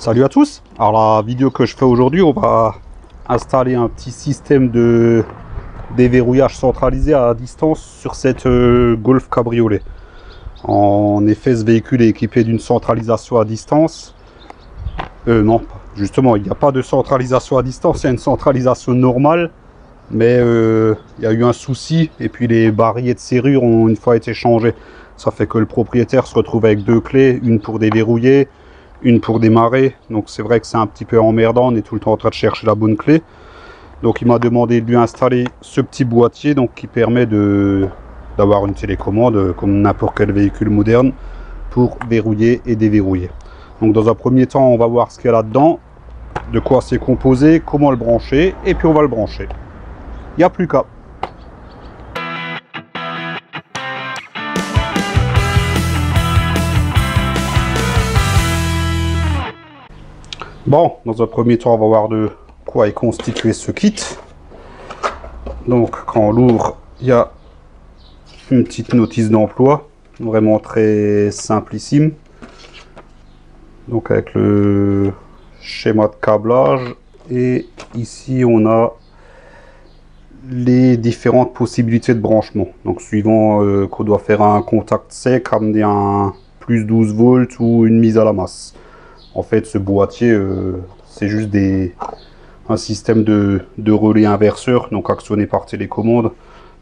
Salut à tous. Alors la vidéo que je fais aujourd'hui, on va installer un petit système de déverrouillage centralisé à distance sur cette Golf Cabriolet. En effet, ce véhicule est équipé d'une centralisation à distance. Non, justement, il n'y a pas de centralisation à distance, il y a une centralisation normale. Mais il y a eu un souci et puis les barilles de serrure ont une fois été changées. Ça fait que le propriétaire se retrouve avec deux clés, une pour déverrouiller, une pour démarrer. Donc c'est vrai que c'est un petit peu emmerdant, on est tout le temps en train de chercher la bonne clé. Donc il m'a demandé de lui installer ce petit boîtier donc, qui permet d'avoir une télécommande comme n'importe quel véhicule moderne pour verrouiller et déverrouiller. Donc dans un premier temps, on va voir ce qu'il y a là-dedans, de quoi c'est composé, comment le brancher, et puis on va le brancher. Il n'y a plus qu'à. Bon, dans un premier temps, on va voir de quoi est constitué ce kit. Donc, quand on l'ouvre, il y a une petite notice d'emploi, vraiment très simplissime. Donc, avec le schéma de câblage. Et ici, on a les différentes possibilités de branchement. Donc, suivant qu'on doit faire un contact sec, amener un plus 12 volts ou une mise à la masse. En fait, ce boîtier, c'est juste un système de relais inverseur, donc actionné par télécommande.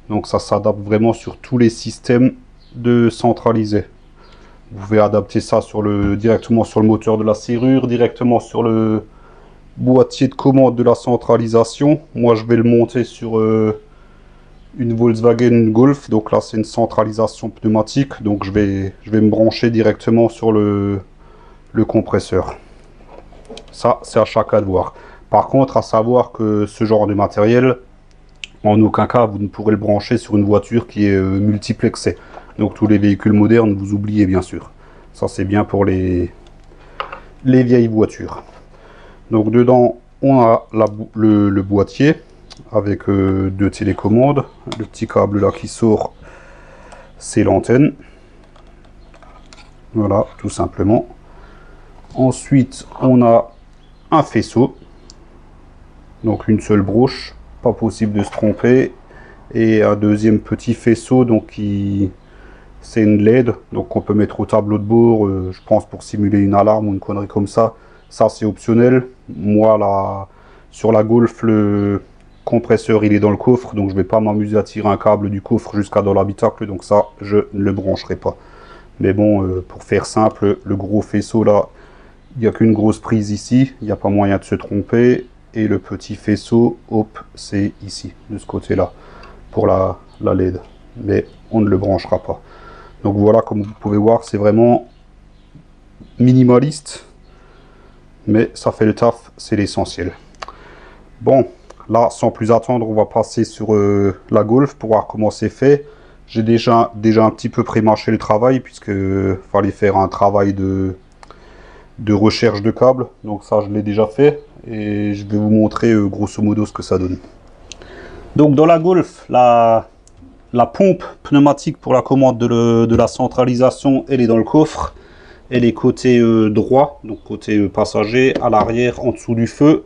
Donc ça s'adapte vraiment sur tous les systèmes de centralisé. Vous pouvez adapter ça directement sur le moteur de la serrure, directement sur le boîtier de commande de la centralisation. Moi, je vais le monter sur une Volkswagen Golf. Donc là, c'est une centralisation pneumatique. Donc je vais me brancher directement sur le compresseur. Ça, c'est à chacun de voir. Par contre, à savoir que ce genre de matériel, en aucun cas, vous ne pourrez le brancher sur une voiture qui est multiplexée. Donc tous les véhicules modernes, vous oubliez bien sûr. Ça, c'est bien pour les vieilles voitures. Donc dedans, on a le boîtier avec deux télécommandes. Le petit câble là qui sort, c'est l'antenne. Voilà, tout simplement. Ensuite, on a un faisceau, donc une seule broche, pas possible de se tromper, et un deuxième petit faisceau, donc c'est une LED, donc on peut mettre au tableau de bord, je pense pour simuler une alarme ou une connerie comme ça. Ça c'est optionnel. Moi là, sur la Golf, le compresseur il est dans le coffre, donc je vais pas m'amuser à tirer un câble du coffre jusqu'à dans l'habitacle, donc ça je ne le brancherai pas. Mais bon, pour faire simple, le gros faisceau là, il n'y a qu'une grosse prise ici, il n'y a pas moyen de se tromper. Et le petit faisceau, hop, c'est ici, de ce côté-là, pour la LED. Mais on ne le branchera pas. Donc voilà, comme vous pouvez voir, c'est vraiment minimaliste. Mais ça fait le taf, c'est l'essentiel. Bon, là, sans plus attendre, on va passer sur la Golf pour voir comment c'est fait. J'ai déjà un petit peu pré-mâché le travail, puisque fallait faire un travail de recherche de câbles, donc ça je l'ai déjà fait et je vais vous montrer grosso modo ce que ça donne. Donc dans la Golf, la pompe pneumatique pour la commande de la centralisation, elle est dans le coffre, elle est côté droit, donc côté passager, à l'arrière en dessous du feu,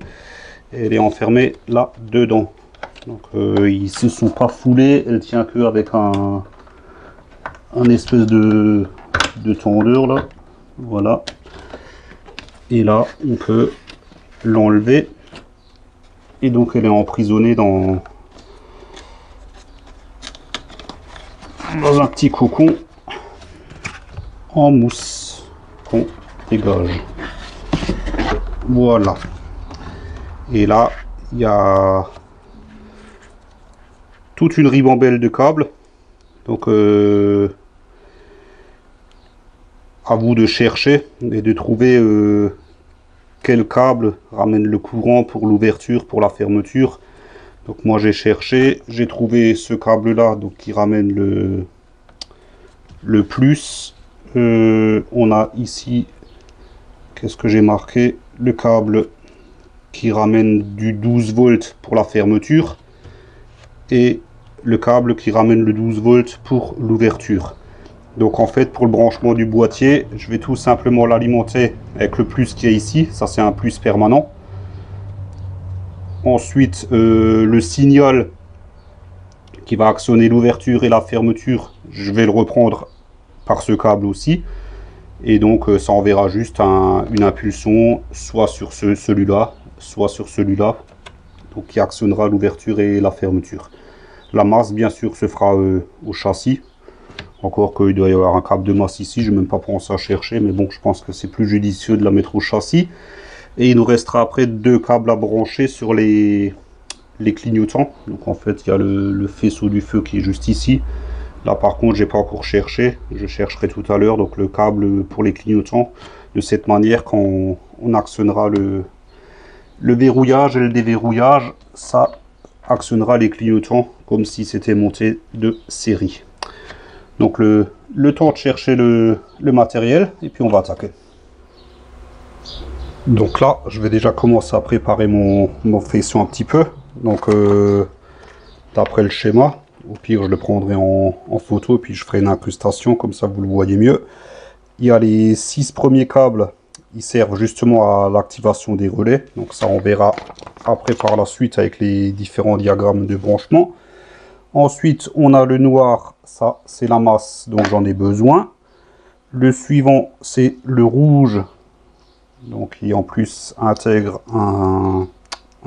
et elle est enfermée là dedans. Donc ils se sont pas foulés, elle tient que avec un espèce de tendeur là, voilà. Et là, on peut l'enlever. Et donc, elle est emprisonnée dans un petit cocon en mousse qu'on dégage. Voilà. Et là, il y a toute une ribambelle de câbles. Donc, à vous de chercher et de trouver quel câble ramène le courant pour l'ouverture, pour la fermeture. Donc moi j'ai cherché, j'ai trouvé ce câble là, donc qui ramène le plus. On a ici, qu'est-ce que j'ai marqué, le câble qui ramène du 12 volts pour la fermeture et le câble qui ramène le 12 volts pour l'ouverture. Donc en fait, pour le branchement du boîtier, je vais tout simplement l'alimenter avec le plus qu'il y a ici. Ça, c'est un plus permanent. Ensuite, le signal qui va actionner l'ouverture et la fermeture, je vais le reprendre par ce câble aussi. Et donc ça enverra juste une impulsion soit sur celui-là, soit sur celui-là, donc qui actionnera l'ouverture et la fermeture. La masse bien sûr se fera au châssis, encore qu'il doit y avoir un câble de masse ici, je n'ai même pas pensé à chercher, mais bon, je pense que c'est plus judicieux de la mettre au châssis. Et il nous restera après deux câbles à brancher sur les clignotants. Donc en fait il y a le faisceau du feu qui est juste ici. Là par contre j'ai pas encore cherché, je chercherai tout à l'heure. Donc le câble pour les clignotants, de cette manière quand on actionnera le verrouillage et le déverrouillage, ça actionnera les clignotants comme si c'était monté de série. Donc le temps de chercher le matériel et puis on va attaquer. Donc là je vais déjà commencer à préparer mon faisceau un petit peu. Donc d'après le schéma, au pire je le prendrai en photo, puis je ferai une incrustation, comme ça vous le voyez mieux. Il y a les 6 premiers câbles, ils servent justement à l'activation des relais. Donc ça on verra après par la suite avec les différents diagrammes de branchement. Ensuite on a le noir, ça c'est la masse dont j'en ai besoin. Le suivant c'est le rouge, donc qui en plus intègre un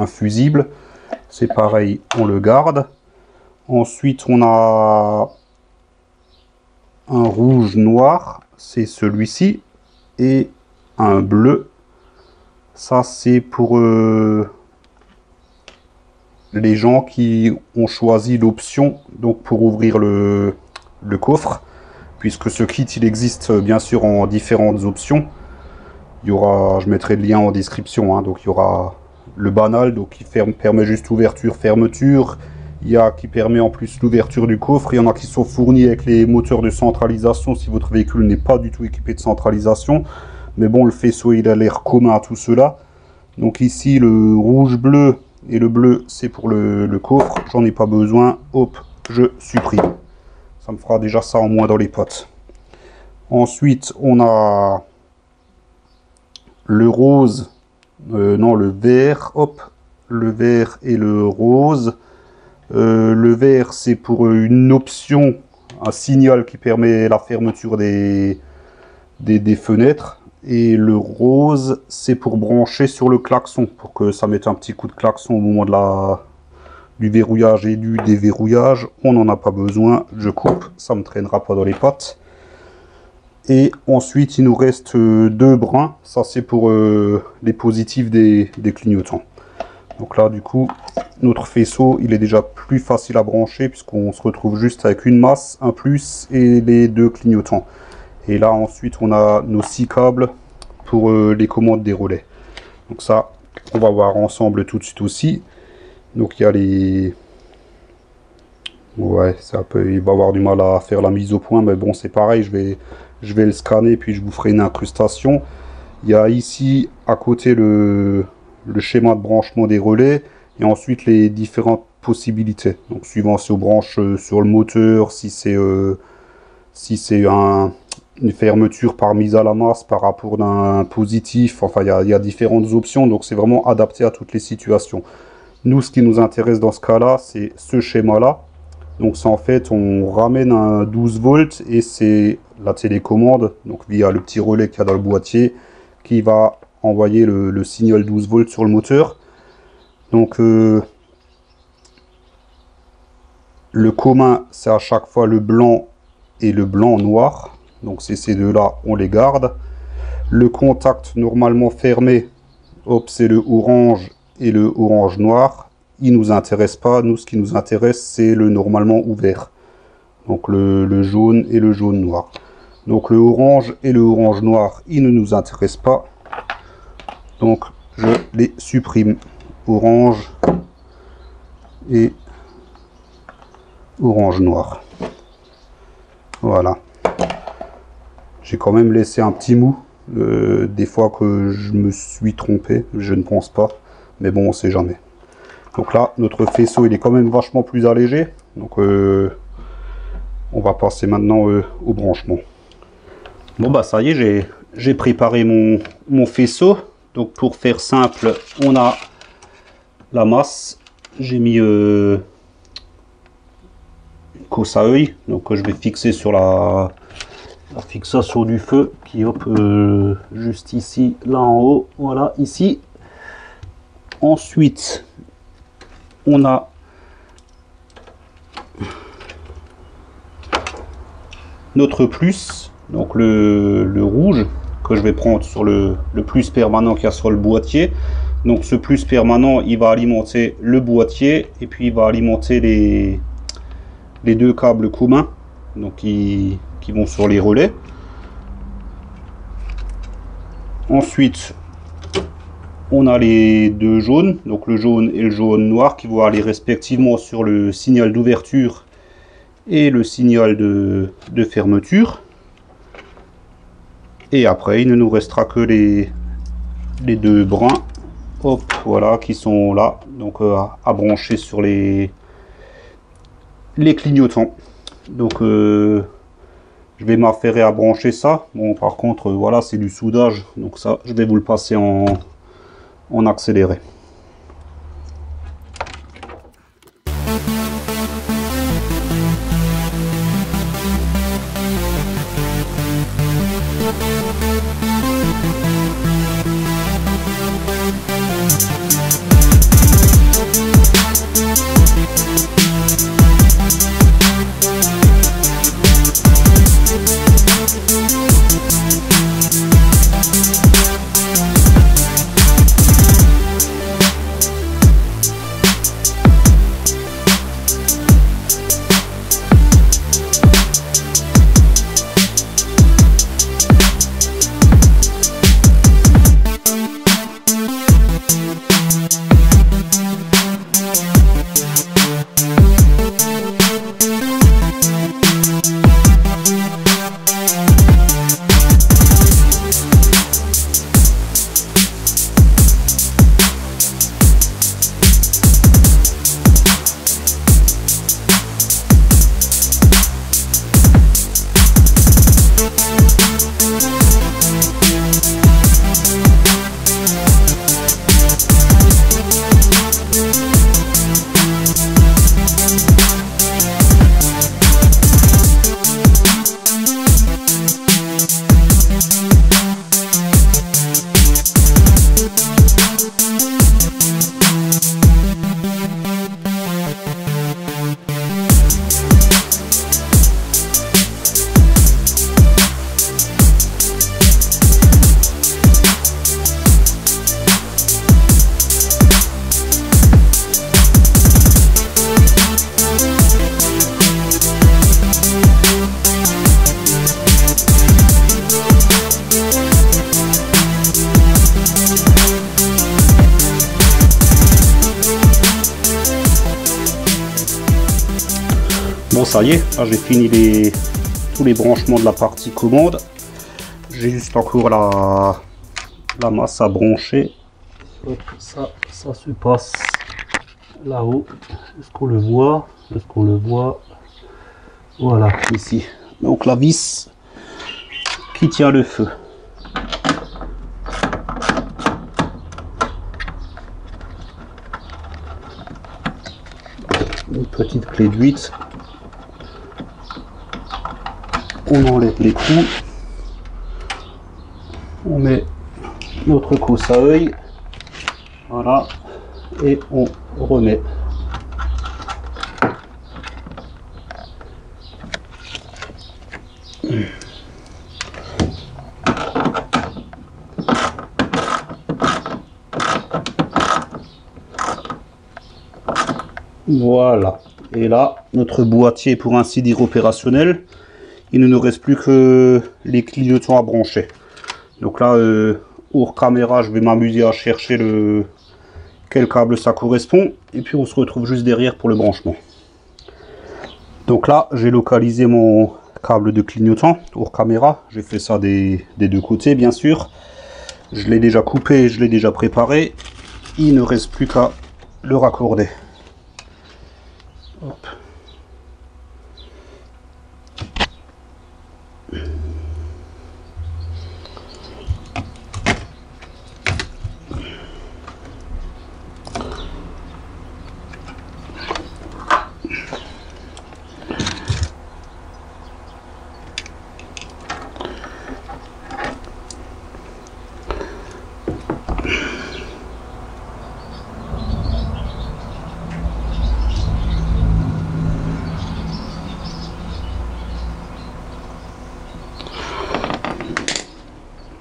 fusible. C'est pareil, on le garde. Ensuite, on a un rouge noir, c'est celui-ci. Et un bleu, ça c'est pour les gens qui ont choisi l'option donc pour ouvrir le coffre. Puisque ce kit, il existe bien sûr en différentes options. Il y aura, je mettrai le lien en description, hein, donc il y aura le banal, donc qui permet juste ouverture, fermeture. Il y a qui permet en plus l'ouverture du coffre. Il y en a qui sont fournis avec les moteurs de centralisation si votre véhicule n'est pas du tout équipé de centralisation. Mais bon, le faisceau il a l'air commun à tout cela. Donc ici le rouge bleu et le bleu c'est pour le coffre. J'en ai pas besoin. Hop, je supprime. Ça me fera déjà ça en moins dans les potes. Ensuite on a le rose. Non, le vert, hop, le vert et le rose. Le vert, c'est pour une option, un signal qui permet la fermeture des fenêtres. Et le rose, c'est pour brancher sur le klaxon, pour que ça mette un petit coup de klaxon au moment du verrouillage et du déverrouillage. On n'en a pas besoin, je coupe, ça ne me traînera pas dans les pattes. Et ensuite, il nous reste deux brins. Ça, c'est pour les positifs des clignotants. Donc là, du coup, notre faisceau, il est déjà plus facile à brancher puisqu'on se retrouve juste avec une masse, un plus et les deux clignotants. Et là, ensuite, on a nos 6 câbles pour les commandes des relais. Donc ça, on va voir ensemble tout de suite aussi. Donc il y a les... Ouais, c'est un peu... il va avoir du mal à faire la mise au point, mais bon, c'est pareil, je vais le scanner, puis je vous ferai une incrustation. Il y a ici, à côté, le schéma de branchement des relais, et ensuite les différentes possibilités. Donc suivant si on branche sur le moteur, si c'est une fermeture par mise à la masse par rapport d'un positif, enfin il y a différentes options, donc c'est vraiment adapté à toutes les situations. Nous, ce qui nous intéresse dans ce cas-là, c'est ce schéma-là. Donc c'est en fait, on ramène un 12 volts et c'est la télécommande, donc via le petit relais qu'il y a dans le boîtier, qui va envoyer le signal 12 volts sur le moteur. Donc le commun, c'est à chaque fois le blanc et le blanc noir. Donc c'est ces deux-là, on les garde. Le contact normalement fermé, hop, c'est le orange et le orange noir. Il nous intéresse pas, nous ce qui nous intéresse c'est le normalement ouvert. Donc le jaune et le jaune noir. Donc le orange et le orange noir, ils ne nous intéressent pas. Donc je les supprime. Orange et orange noir. Voilà. J'ai quand même laissé un petit mou. Des fois que je me suis trompé, je ne pense pas. Mais bon, on sait jamais. Donc là, notre faisceau, il est quand même vachement plus allégé. Donc on va passer maintenant au branchement. Bon bah ça y est, j'ai préparé mon faisceau. Donc pour faire simple, on a la masse. J'ai mis une cosse à œil, donc je vais fixer sur la fixation du feu qui est juste ici, là en haut, voilà ici. Ensuite on a notre plus, donc le rouge que je vais prendre sur le plus permanent qu'il y a sur le boîtier. Donc ce plus permanent, il va alimenter le boîtier et puis il va alimenter les deux câbles communs, donc qui vont sur les relais. Ensuite on a les deux jaunes, donc le jaune et le jaune noir, qui vont aller respectivement sur le signal d'ouverture et le signal de fermeture. Et après il ne nous restera que les deux bruns, hop, voilà, qui sont là, donc à brancher sur les clignotants. Donc je vais m'affairer à brancher ça. Bon, par contre voilà, c'est du soudage, donc ça je vais vous le passer en accéléré. Bon, ça y est, là j'ai fini tous les branchements de la partie commande. J'ai juste encore la masse à brancher. Hop, ça se passe là-haut. Est-ce qu'on le voit? Est-ce qu'on le voit? Voilà, ici. Donc la vis qui tient le feu. Une petite clé de 8. On enlève les trous. On met notre cosse à œil. Voilà. Et on remet. Voilà. Et là, notre boîtier est pour ainsi dire opérationnel. Il ne nous reste plus que les clignotants à brancher. Donc là, hors caméra, je vais m'amuser à chercher quel câble ça correspond. Et puis on se retrouve juste derrière pour le branchement. Donc là, j'ai localisé mon câble de clignotant hors caméra. J'ai fait ça des deux côtés, bien sûr. Je l'ai déjà coupé, je l'ai déjà préparé. Il ne reste plus qu'à le raccorder. Hop.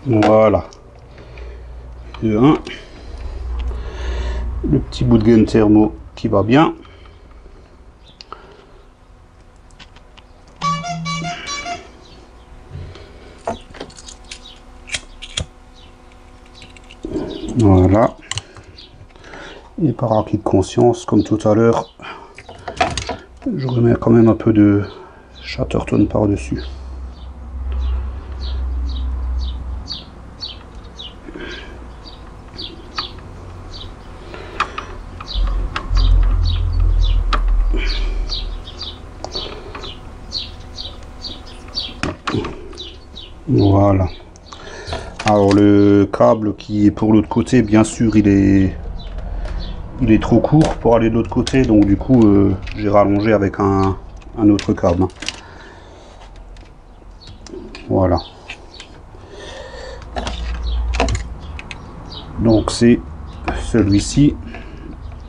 Voilà. Le 1. Le petit bout de gaine thermo qui va bien. Voilà. Et par acquis de conscience, comme tout à l'heure, je remets quand même un peu de Chatterton par-dessus. Voilà. Alors le câble qui est pour l'autre côté, bien sûr, il est trop court pour aller de l'autre côté, donc du coup j'ai rallongé avec un autre câble. Voilà. Donc c'est celui-ci.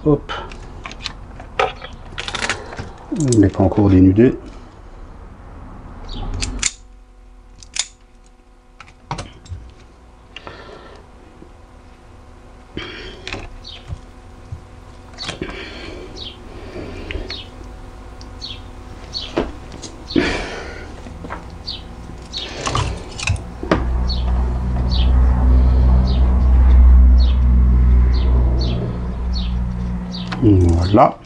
Hop. Il n'est pas encore dénudé. Voilà.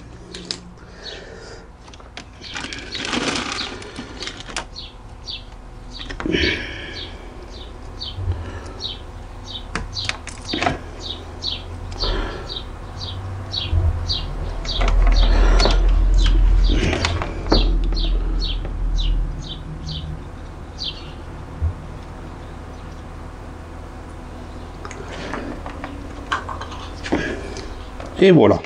Et voilà.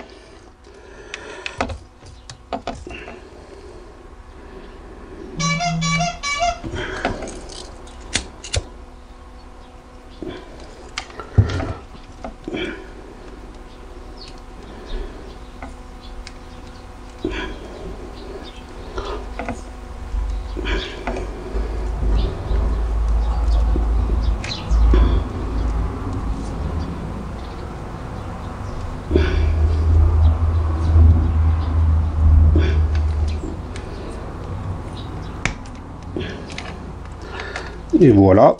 Et voilà,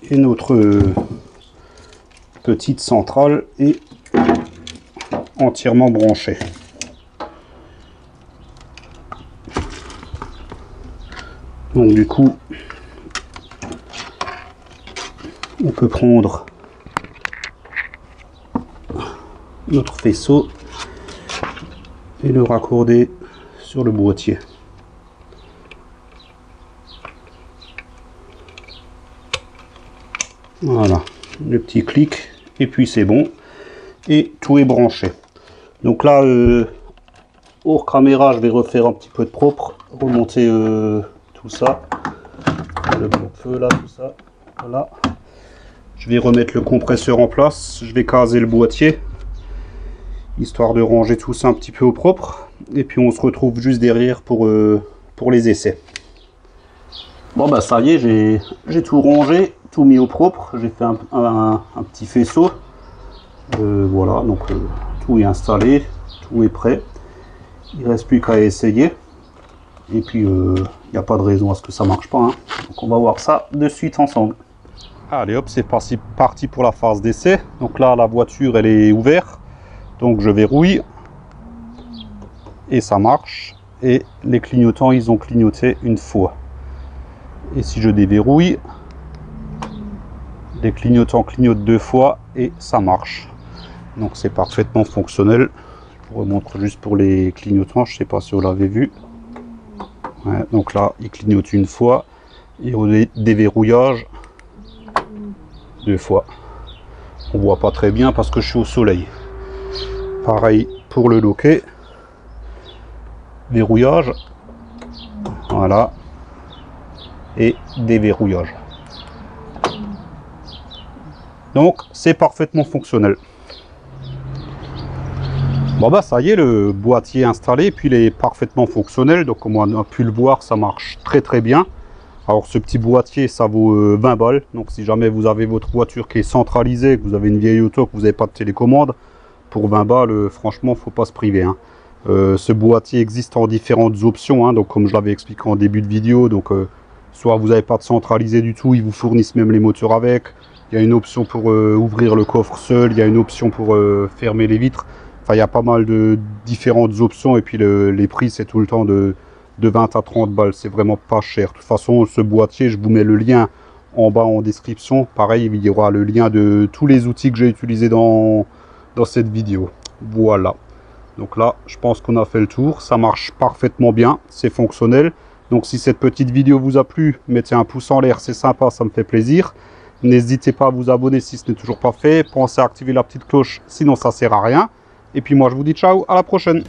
et notre petite centrale est entièrement branchée. Donc du coup, on peut prendre notre faisceau et le raccorder sur le boîtier. Voilà, le petit clic et puis c'est bon et tout est branché. Donc là hors caméra, je vais refaire un petit peu de propre, remonter tout ça, le feu là, tout ça. Voilà, je vais remettre le compresseur en place, je vais caser le boîtier histoire de ranger tout ça un petit peu au propre, et puis on se retrouve juste derrière pour les essais. Bon bah ça y est, j'ai tout rangé, tout mis au propre, j'ai fait un petit faisceau. Voilà, donc tout est installé, tout est prêt. Il ne reste plus qu'à essayer. Et puis il n'y a pas de raison à ce que ça marche pas. Hein. Donc on va voir ça de suite ensemble. Allez hop, c'est parti pour la phase d'essai. Donc là la voiture elle est ouverte. Donc je verrouille. Et ça marche. Et les clignotants ils ont clignoté une fois. Et si je déverrouille, les clignotants clignotent 2 fois et ça marche. Donc c'est parfaitement fonctionnel. Je vous remontre juste pour les clignotants, je ne sais pas si vous l'avez vu. Ouais, donc là, il clignote une fois et au déverrouillage 2 fois. On voit pas très bien parce que je suis au soleil. Pareil pour le loquet. Verrouillage. Voilà. Et déverrouillage. Donc c'est parfaitement fonctionnel. Bon bah ça y est, le boîtier installé, puis il est parfaitement fonctionnel. Donc comme on a pu le voir, ça marche très bien. Alors ce petit boîtier, ça vaut 20 balles. Donc si jamais vous avez votre voiture qui est centralisée, que vous avez une vieille auto, que vous n'avez pas de télécommande, pour 20 balles, franchement, faut pas se priver, hein. Ce boîtier existe en différentes options, hein, donc comme je l'avais expliqué en début de vidéo. Donc soit vous n'avez pas de centralisé du tout, ils vous fournissent même les moteurs avec. Il y a une option pour ouvrir le coffre seul, il y a une option pour fermer les vitres. Enfin, il y a pas mal de différentes options. Et puis les prix, c'est tout le temps de 20 à 30 balles. C'est vraiment pas cher. De toute façon, ce boîtier, je vous mets le lien en bas en description. Pareil, il y aura le lien de tous les outils que j'ai utilisés dans cette vidéo. Voilà. Donc là, je pense qu'on a fait le tour. Ça marche parfaitement bien. C'est fonctionnel. Donc si cette petite vidéo vous a plu, mettez un pouce en l'air. C'est sympa, ça me fait plaisir. N'hésitez pas à vous abonner si ce n'est toujours pas fait. Pensez à activer la petite cloche, sinon ça sert à rien. Et puis moi je vous dis ciao, à la prochaine.